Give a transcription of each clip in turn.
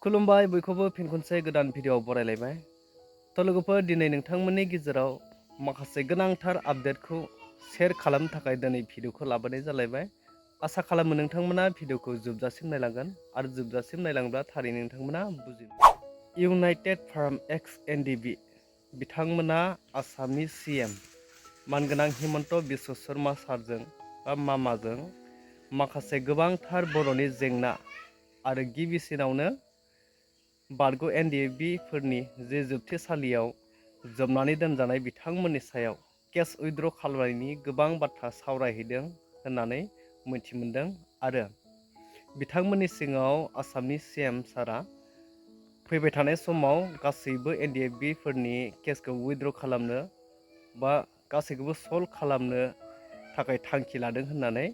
खुलुमबाय बयखौबो फिन खनसे गोदान भिडिअ बरायलायबाय। लोगोफोर दिनै नोंथांमोननि गेजेराव माखासे गोनांथार आपडेटखौ शेयार खालामनो थाखाय दिनै भिडिअखौ लाबोनाय जालायबाय। आसा खालामो नोंथांमोना भिडिअखौ जोबजासिम नायलांगोन आरो जोबजासिम नायलांब्ला थारैनो नोंथांमोना बुजिगोन। इउनाइटेड फार्म एक्स एनडिबि बिथांमोना आसामनि CM मानगोनां हिमन्त बिश्व शर्मा सारजों बा मामाजों माखासे गोबांथार बर'नि जेंना आरो गिबिसिनावनो बारग' NDFBफोरनि जे जोबथेसालियाव जोबनानै दोनजानाय बिथांमोननि सायाव केस उइथड्र खालामनायनि गोबां बाथ्रा सावरायहैदों होननानै मिथि मोनदों आरो बिथांमोननि सिगाङाव आसामनि CM सारा फैबाय थानाय समाव गासैबो NDFBफोरनि केसखौ उइथड्र खालामनो बा गासैखौबो सल्भ खालामनो थाखाय थांखि लादों होननानै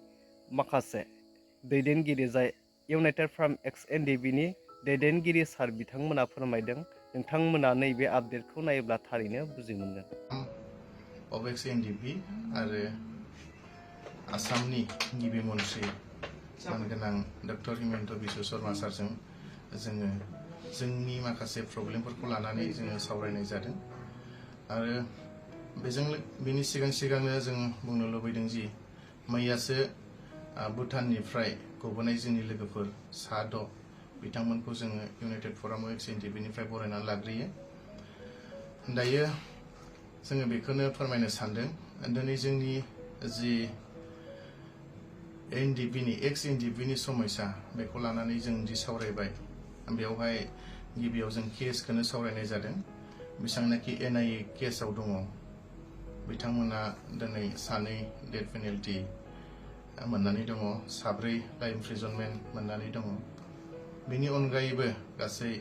माखासे दैदेनगिरि जाय इउनाइटेड फार्म एक्स एनडिबिनि दैदेनगिरि सार बिथांमोना फोरमायदों। नोंथांमोना नैबे आपडेटखौ नायोब्ला थारैनो बुजि मोनगोन। एक्स एनडिबि आरो आसामनि गिबि मन्त्रि मानगोनां डक्टर हिमन्त बिश्व शर्मा सारजों जोङो जोंनि माखासे प्रब्लेमफोरखौ लानानै जोङो सावरायनाय जादों आरो बेनि सिगांनो जों बुंनो लुबैदों जि मैयासो भुटाननिफ्राय गबोनाय जोंनि लोगोफोर सा 6 बिथांमोनखौ जोङो इउनाइटेड फराम एक्स एनडिबिनिफ्राय बरायनानै लाग्रोयो। दायो जोङो बेखौनो फोरमायनो सानदों दिनै जोंनि जि एक्स एनडिबिनि समस्या बेखौ लानानै जों जि सावरायबाय बेवहाय गिबियाव जों केसखौनो सावरायनाय जादों। बेसेबांनाखि NIA केसआव दङ बिथांमोना दिनै 2 डेथ पेनाल्टि मोननानै दङ, 7 लाइफ इमप्रिजनमेन्ट मोननानै दङ। बेनि अनगायैबो गासै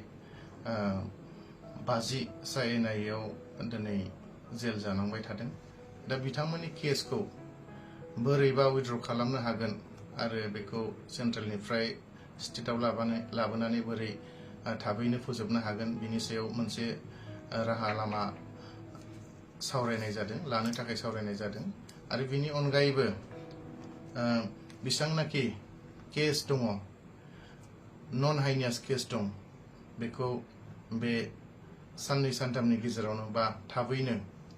50 NIAआव दिनै जेल जानांबाय थादों। दा बिथांमोननि केसखौ बोरैबा उइथड्र खालामनो हागोन आरो बेखौ सेन्ट्रेलनिफ्राय स्टेटआव लाबोनानै बोरै थाबैनो फोजोबनो हागोन बिनि सायाव मोनसे राहा लामा लानो थाखाय सावरायनाय जादों आरो बिनि अनगायैबो बेसेबांनाखि केस दङ नन हाइनियास केस दं बेखौ बे 2-3 गेजेरावनो बा थाबैनो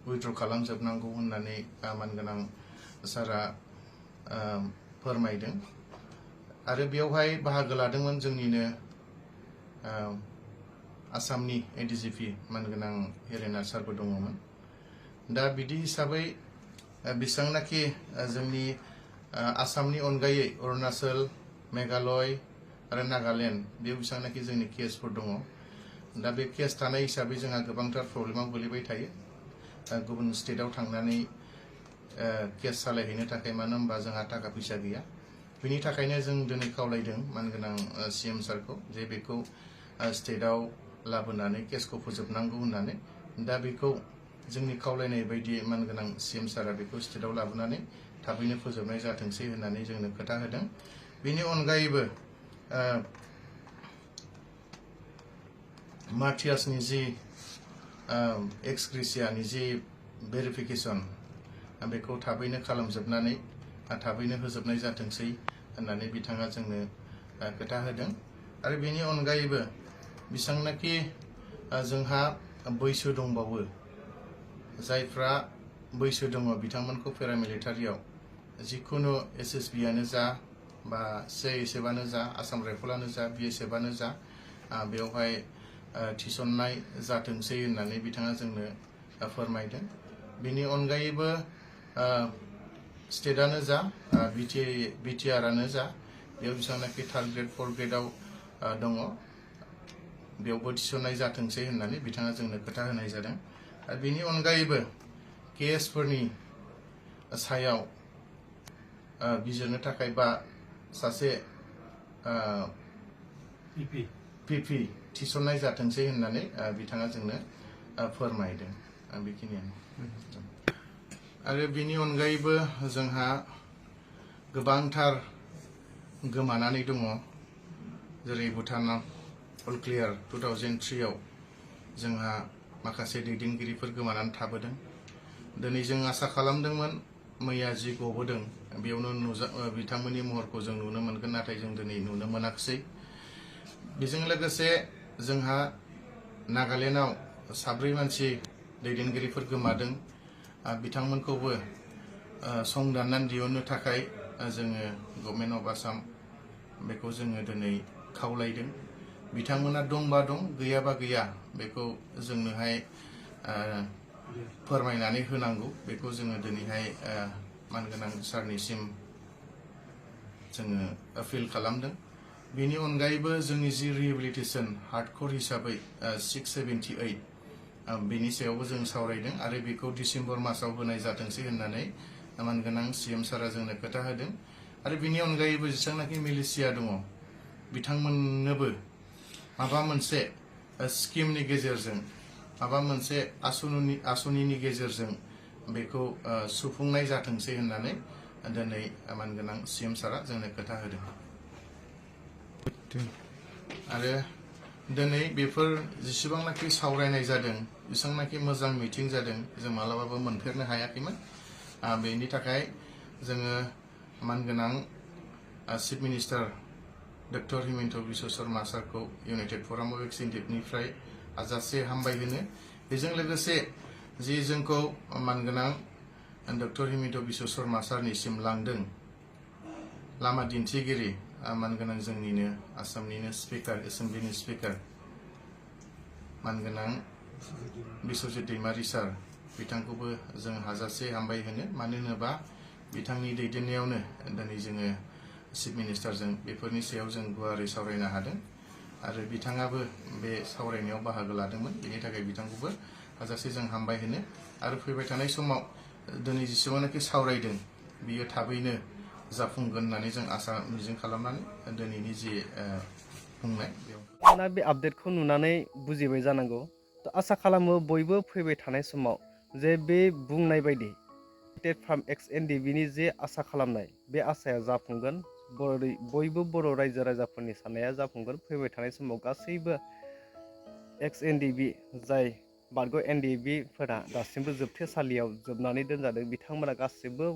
उइथड्र खालामजोबनांगौ होननानै मानगोनां सारा फोरमायदों आरो बेवहाय बाहागो लादोंमोन जोंनिनो आसामनि ADGP मानगोनां हेरेनाथ सारबो दङमोन। दा बिदि हिसाबै बेसेबांनाखि जोंनि आसामनि अनगायै अरुणाचल, मेघालय आरो नागालेण्ड बेयाव बेसेबांनाखि जोंनि केसफोर दङ। दा बे केस थानाय हिसाबै जोंहा गोबांथार प्रब्लेमाव गोलैबाय थायो गुबुन स्टेटआव थांनानै केस सालायहैनो थाखाय, मानो होनबा जोंहा थाखा फैसा गैया। बिनि थाखायनो जों दिनै खावलायदों मानगोनां CM सारखौ जे बेखौ स्टेटआव लाबोनानै केसखौ फोजोबनांगौ होननानै। दा बेखौ जोंनि खावलायनाय बायदि मानगोनां CM सारा बेखौ स्टेटआव लाबोनानै थाबैनो फोजोबनाय जाथोंसै होननानै जोंनो खोथा होदों। बेनि अनगायैबो माथियासनि जि एक्स ग्रेसियानि जि भेरिफिकेसन बेखौ थाबैनो खालामजोबनानै थाबैनो होजोबनाय जाथोंसै होननानै बिथाङा जोंनो खोथा होदों आरो बेनि अनगायैबो बेसेबांनाखि जोंहा बैसो दंबावो जायफ्रा बैसो दङ बिथांमोनखौ पेरामिलिटारियाव जिखुनु SSBआनो जा बा CISFआनो जा, आसाम राइफलानो जा, BSFआनो जा बेवहाय थिसननाय जाथोंसै होननानै बिथाङा जोंनो फोरमायदों। बेनि अनगायैबो स्टेटआनो जा BTRआनो जा बेयाव बेसेबांनाखि 3rd ग्रेड 4th ग्रेडआव दङ बेयावबो थिसननाय जाथोंसै होननानै बिथाङा जोंनो खोथा होनाय जादों। आरो बेनि अनगायैबो केसफोरनि सायाव बिजिरनो थाखाय बा सासे PP थिसननाय जाथोंसै होननानै बिथाङा जोंनो फोरमायदों। बेखिनियानो आरो बेनि अनगायैबो जोंहा गोबांथार गोमानानै दङ। जेरै भुटानाव अल क्लियार 2003आव जोंहा माखासे दैदेनगिरिफोर गोमानानै थाबोदों। दिनै जों आसा खालामदोंमोन मैया जि गबोदों बेयावनो बिथांमोननि महरखौ जों नुनो मोनगोन, नाथाय जों दिनै नुनो मोनाखिसै। बेजों लोगोसे जोंहा नागालेण्डआव 4 मानसि दैदेनगिरिफोर गोमादों। बिथांमोनखौबो संदाननानै दिहुननो थाखाय जोङो गभर्नमेन्ट अफ आसाम बेखौ जोङो दिनै खावलायदों। बिथांमोना दंबा दं, गैयाबा गैया, बेखौ जोंनोहाय फोरमायनानै होनांगौ। बेखौ जोङो दिनैहाय मानगोनां सारनिसिम जोङो आपिल खालामदों। बेनि अनगायैबो जोंनि जि रिहेबिलिटेसन हार्डक'र हिसाबै 678 बेनि सायावबो जों सावरायदों आरो बेखौ डिसेम्बर मासाव होनाय जाथोंसै होननानै मानगोनां CM सारा जोंनो खोथा होदों। आरो बेनि अनगायैबो जेसेबांनाखि मिलिशिया दङ बिथांमोननोबो माबा मोनसे स्किमनि गेजेरजों, माबा मोनसे आसनिनि गेजेरजों बेखौ सुफुंनाय जाथोंसै होननानै दिनै मानगोनां CM सारा जोंनो खोथा होदों। आरो दिनै बेफोर जेसेबांनाखि सावरायनाय जादों, जेसेबांनाखि मोजां मिटिं जादों, जों मालाबाबो मोनफेरनो हायाखैमोन। बेनि थाखाय जोङो मानगोनां chief minister doctor Himanta Biswa Sharma सारखौ इउनाइटेड फराम अफ एक्सइकटिभनिफ्राय हाजासे हामबायहोनो, बेजों लोगोसे जि जोंखौ मानगोनां डक्टर हिमन्त बिश्व शर्मा सारनिसिम लांदों लामा दिन्थिगिरि मानगोनां जोंनिनो आसामनिनो स्पिकार, एसेम्ब्लिनि स्पिकार मानगोनां बिश्वजित दैमारी सार, बिथांखौबो जों हाजासे हामबाय होनो। मानो होनोबा बिथांनि दैदेननायावनो दिनै जोङो चिफ मिनिस्टारजों बेफोरनि सायाव जों गुवारै सावरायनो हादों आरो बिथाङाबो बे सावरायनायाव बाहागो लादोंमोन। बेनि थाखाय बिथांखौबो हाजासे जों हामबाय होनो आरो फैबाय थानाय समाव दिनै जेसेबांनाखि सावरायदों बियो थाबैनो जाफुंगोन होननानै जों आसा मिजिं खालामनानै दिनैनि जि बुंनाय नोंथाङा बे आपडेटखौ नुनानै बुजिबाय जानांगौ। आसा खालामो बयबो फैबाय थानाय समाव जे बे बुंनाय बायदि फार्म XNDB-नि जे आसा खालामनाय बे आसाया जाफुंगोन। बयबो बर' रायजो राजाफोरनि साननाया जाफुंगोन। फैबाय थानाय समाव गासैबो XNDB जाय बारग' NDB-फोरा दासिमबो जोबथेसालियाव जोबनानै दोनजादों, बिथांमोना गासिबो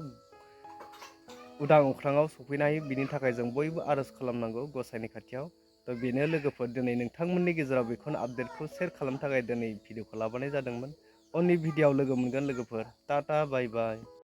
उदां अख्राङाव सफैनो हायो। बिनि थाखाय जों बयबो आर'ज खालामनांगौ गसाइनि खाथियाव। बेनो लोगोफोर, दिनै नोंथांमोननि गेजेराव बेखौनो आपडेटखौ शेयार खालामनो थाखाय दिनै भिडिअखौ लाबोनाय जादोंमोन। उननि भिडिअआव लोगो मोनगोन लोगोफोर। टाटा बाय बाय।